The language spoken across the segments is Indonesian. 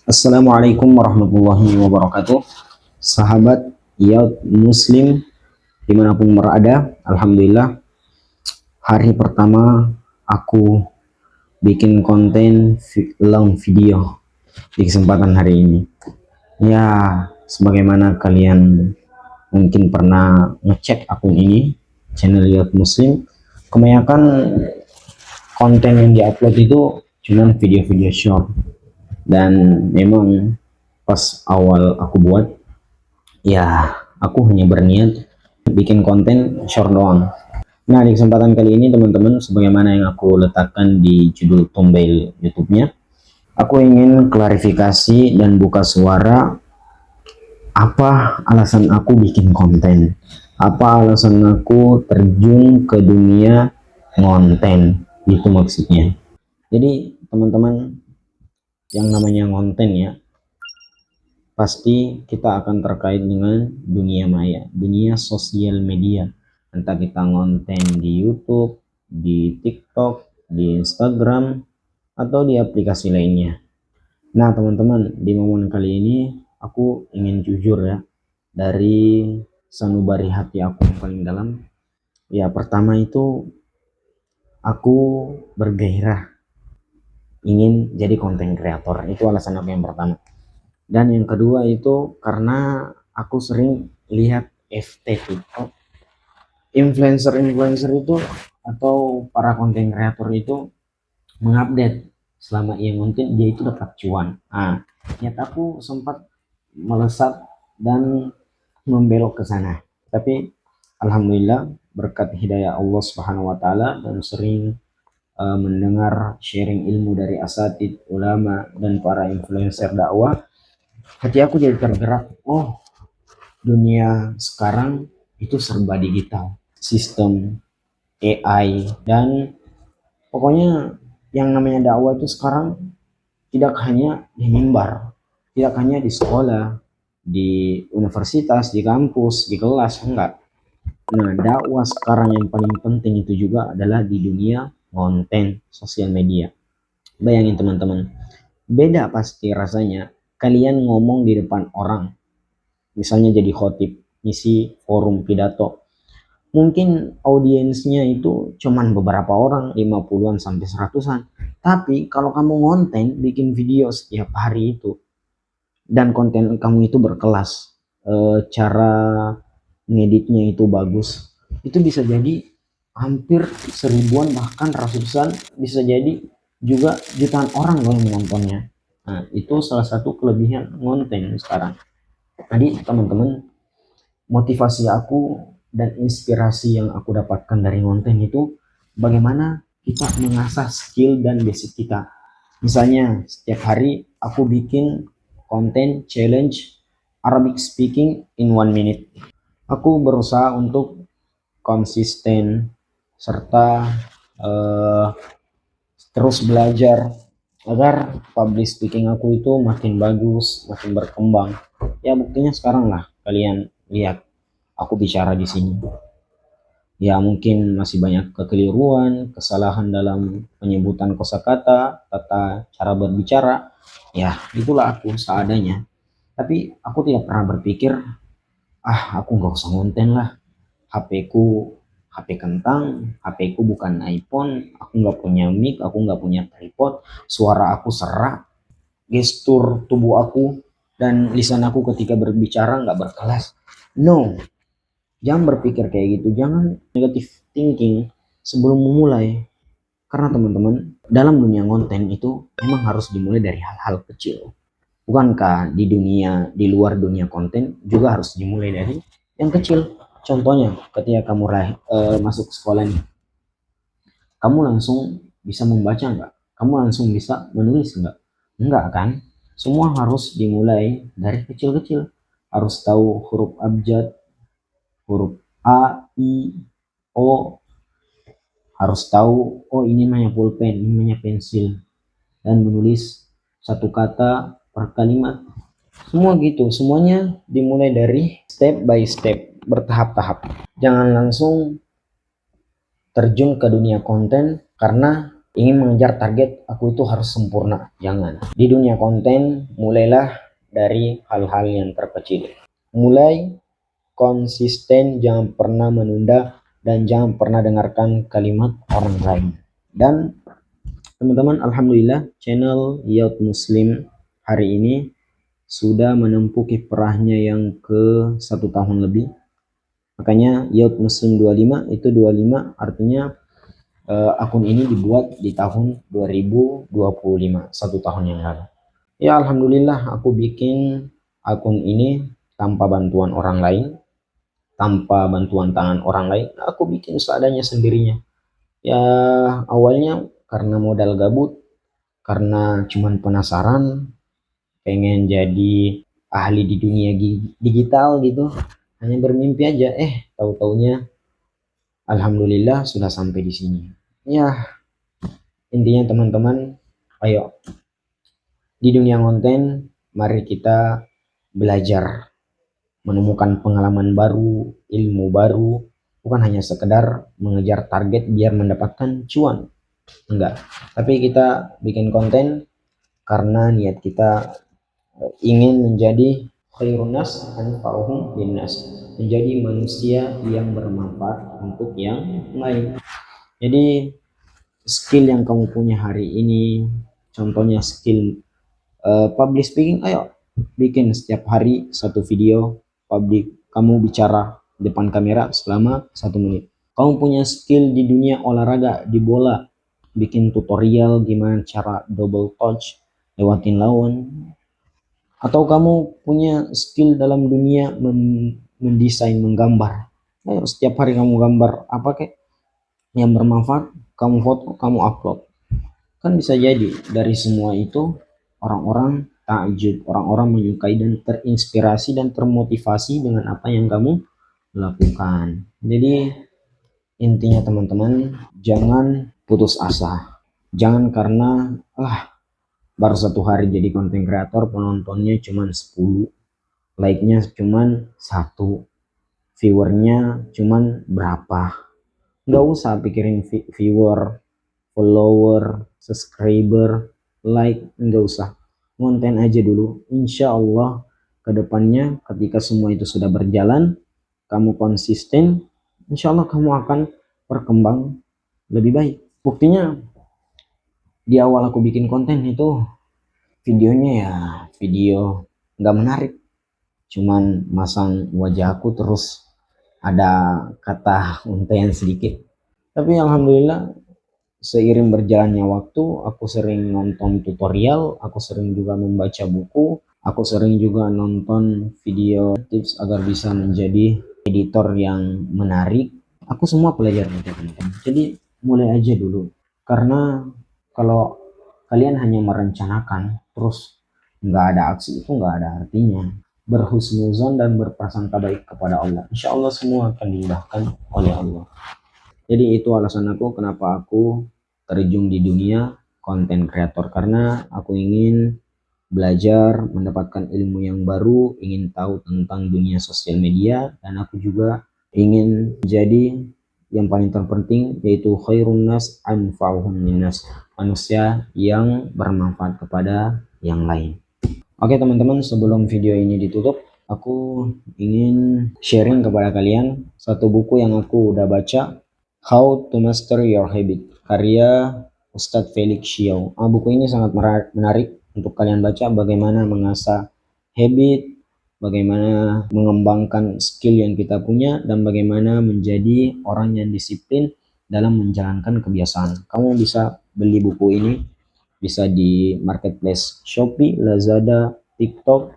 Assalamualaikum warahmatullahi wabarakatuh. Sahabat Yaud Muslim dimanapun berada, Alhamdulillah hari pertama aku bikin konten long video di kesempatan hari ini. Ya, sebagaimana kalian mungkin pernah ngecek akun ini, channel Yaud Muslim, kebanyakan konten yang diupload itu cuman video-video short. Dan memang pas awal aku buat, ya aku hanya berniat bikin konten short doang. Nah, di kesempatan kali ini teman-teman, sebagaimana yang aku letakkan di judul thumbnail YouTube-nya, aku ingin klarifikasi dan buka suara apa alasan aku bikin konten, apa alasan aku terjun ke dunia konten, gitu maksudnya. Jadi teman-teman, yang namanya konten ya, pasti kita akan terkait dengan dunia maya, dunia sosial media. Entah kita ngonten di YouTube, di TikTok, di Instagram, atau di aplikasi lainnya. Nah, teman-teman, di momen kali ini aku ingin jujur ya, dari sanubari hati aku yang paling dalam. Ya, pertama itu aku bergairah ingin jadi konten kreator. Itu alasan aku yang pertama. Dan yang kedua itu karena aku sering lihat FT TikTok, influencer-influencer itu atau para konten kreator itu mengupdate selama ia ngonten dia itu dapat cuan. Nah, niat aku sempat melesat dan membelok ke sana. Tapi alhamdulillah berkat hidayah Allah Subhanahu wa taala dan sering mendengar sharing ilmu dari asatid, ulama dan para influencer dakwah, hati aku jadi tergerak. Oh, dunia sekarang itu serba digital, sistem AI, dan pokoknya yang namanya dakwah itu sekarang tidak hanya di mimbar, tidak hanya di sekolah, di universitas, di kampus, di kelas, enggak. Nah, dakwah sekarang yang paling penting itu juga adalah di dunia konten sosial media. Bayangin teman-teman, beda pasti rasanya kalian ngomong di depan orang, misalnya jadi khotib, ngisi forum pidato. Mungkin audiensnya itu cuman beberapa orang, 50-an sampai 100-an. Tapi kalau kamu ngonten, bikin video setiap hari itu, dan konten kamu itu berkelas, cara ngeditnya itu bagus, itu bisa jadi hampir seribuan bahkan ratusan, bisa jadi juga jutaan orang loh yang menontonnya. Nah, itu salah satu kelebihan konten sekarang. Jadi teman-teman, motivasi aku dan inspirasi yang aku dapatkan dari konten itu bagaimana kita mengasah skill dan basic kita. Misalnya setiap hari aku bikin konten challenge Arabic speaking in 1 minute. Aku berusaha untuk konsisten serta eh, terus belajar agar public speaking aku itu makin bagus, makin berkembang. Ya buktinya sekarang lah kalian lihat aku bicara di sini. Ya mungkin masih banyak kekeliruan, kesalahan dalam penyebutan kosakata, tata cara berbicara. Ya, itulah aku seadanya. Tapi aku tidak pernah berpikir, aku nggak usah ngonten lah. HP ku HP kentang, HP ku bukan iPhone, aku nggak punya mic, aku nggak punya tripod, suara aku serak, gestur tubuh aku dan lisan aku ketika berbicara nggak berkelas. No, jangan berpikir kayak gitu, jangan negative thinking sebelum memulai. Karena teman-teman, dalam dunia konten itu memang harus dimulai dari hal-hal kecil. Bukankah di dunia, di luar dunia konten juga harus dimulai dari yang kecil? Contohnya, ketika kamu masuk sekolah nih, kamu langsung bisa membaca nggak? Kamu langsung bisa menulis nggak? Enggak kan? Semua harus dimulai dari kecil-kecil. Harus tahu huruf abjad, huruf A, I, O, harus tahu, oh ini namanya pulpen, ini namanya pensil, dan menulis satu kata per kalimat. Semua gitu, semuanya dimulai dari step by step, bertahap-tahap. Jangan langsung terjun ke dunia konten karena ingin mengejar target aku itu harus sempurna. Jangan. Di dunia konten, mulailah dari hal-hal yang terkecil. Mulai konsisten, jangan pernah menunda, dan jangan pernah dengarkan kalimat orang lain. Dan teman-teman, alhamdulillah channel Yaut Muslim hari ini sudah menempuh kiprahnya yang ke 1 tahun lebih. Makanya Yaut Muslim 25 itu 25 artinya akun ini dibuat di tahun 2025, 1 tahun yang lalu. Ya alhamdulillah aku bikin akun ini tanpa bantuan orang lain, tanpa bantuan tangan orang lain. Aku bikin seadanya sendirinya. Ya awalnya karena modal gabut, karena cuman penasaran, pengen jadi ahli di dunia digital gitu. Hanya bermimpi aja, tahu-taunya alhamdulillah sudah sampai di sini. Ya, intinya teman-teman, ayo di dunia konten mari kita belajar, menemukan pengalaman baru, ilmu baru, bukan hanya sekedar mengejar target biar mendapatkan cuan. Enggak, tapi kita bikin konten karena niat kita ingin menjadi khairun nas anfa'uhum linnas, menjadi manusia yang bermanfaat untuk yang lain. Jadi skill yang kamu punya hari ini, contohnya skill public speaking, ayo bikin setiap hari satu video public, kamu bicara depan kamera selama 1 menit. Kamu punya skill di dunia olahraga, di bola, bikin tutorial gimana cara double touch lewatin lawan. Atau kamu punya skill dalam dunia mendesain, menggambar, ayo setiap hari kamu gambar apa kek yang bermanfaat, kamu foto, kamu upload. Kan bisa jadi dari semua itu orang-orang takjub, orang-orang menyukai dan terinspirasi dan termotivasi dengan apa yang kamu lakukan. Jadi intinya teman-teman, jangan putus asa. Jangan karena baru 1 hari jadi konten kreator, penontonnya cuma 10, like-nya cuma 1, viewernya cuma berapa. Nggak usah pikirin viewer, follower, subscriber, like, nggak usah. Konten aja dulu. Insya Allah kedepannya ketika semua itu sudah berjalan, kamu konsisten, insya Allah kamu akan berkembang lebih baik. Buktinya di awal aku bikin konten itu videonya ya video nggak menarik, cuman masang wajah aku terus ada kata untayan sedikit. Tapi alhamdulillah seiring berjalannya waktu, aku sering nonton tutorial, aku sering juga membaca buku, aku sering juga nonton video tips agar bisa menjadi editor yang menarik. Aku semua pelajaran teman-teman. Jadi mulai aja dulu. Karena kalau kalian hanya merencanakan terus nggak ada aksi, itu nggak ada artinya. Berhusnuzon dan berprasangka baik kepada Allah, insya Allah semua akan dimudahkan oleh Allah. Jadi itu alasan aku kenapa aku terjun di dunia konten kreator, karena aku ingin belajar, mendapatkan ilmu yang baru, ingin tahu tentang dunia sosial media, dan aku juga ingin jadi yang paling terpenting yaitu khairun nas anfa'uhum linnas, manusia yang bermanfaat kepada yang lain. Oke teman-teman, sebelum video ini ditutup, aku ingin sharing kepada kalian satu buku yang aku udah baca, How to Master Your Habit, karya Ustadz Felix Xiao. Buku ini sangat menarik untuk kalian baca, bagaimana mengasah habit, bagaimana mengembangkan skill yang kita punya, dan bagaimana menjadi orang yang disiplin dalam menjalankan kebiasaan. Kamu bisa beli buku ini, bisa di marketplace Shopee, Lazada, TikTok,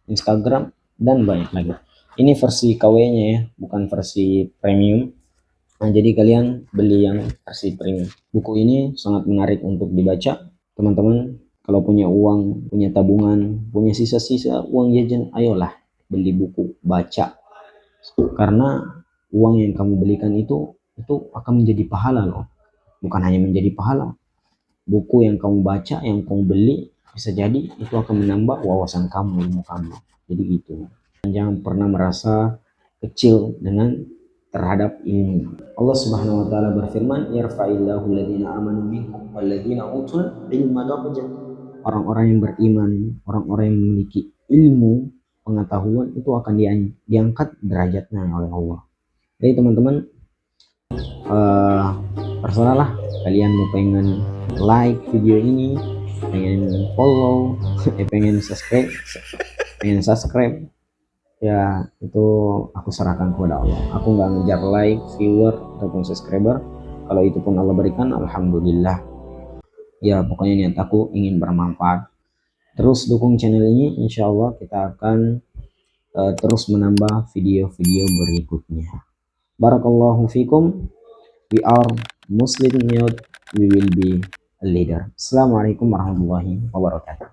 Instagram, dan banyak lagi. Ini versi KW-nya ya, bukan versi premium. Nah, jadi kalian beli yang versi premium. Buku ini sangat menarik untuk dibaca. Teman-teman, kalau punya uang, punya tabungan, punya sisa-sisa uang jajan, ayolah beli buku, baca. Karena uang yang kamu belikan itu akan menjadi pahala loh. Bukan hanya menjadi pahala. Buku yang kamu baca, yang kamu beli, bisa jadi itu akan menambah wawasan kamu, ilmu kamu. Jadi gitu. Jangan pernah merasa kecil dengan terhadap ilmu. Allah Subhanahu wa taala berfirman, "Yarfa'illahu alladziina aamanu minkum walladziina utul ilma darajat." Orang-orang yang beriman, orang-orang yang memiliki ilmu, pengetahuan itu akan diangkat derajatnya oleh Allah. Jadi teman-teman, terserah lah kalian mau pengen like video ini, pengen follow, pengen subscribe, ya itu aku serahkan kepada Allah. Aku nggak ngejar like, viewer ataupun subscriber. Kalau itu pun Allah berikan, alhamdulillah. Ya pokoknya niat aku ingin bermanfaat. Terus dukung channel ini, insya Allah kita akan terus menambah video-video berikutnya. Barakallahu fikum. We are Muslim youth. We will be a leader. Assalamualaikum warahmatullahi wabarakatuh.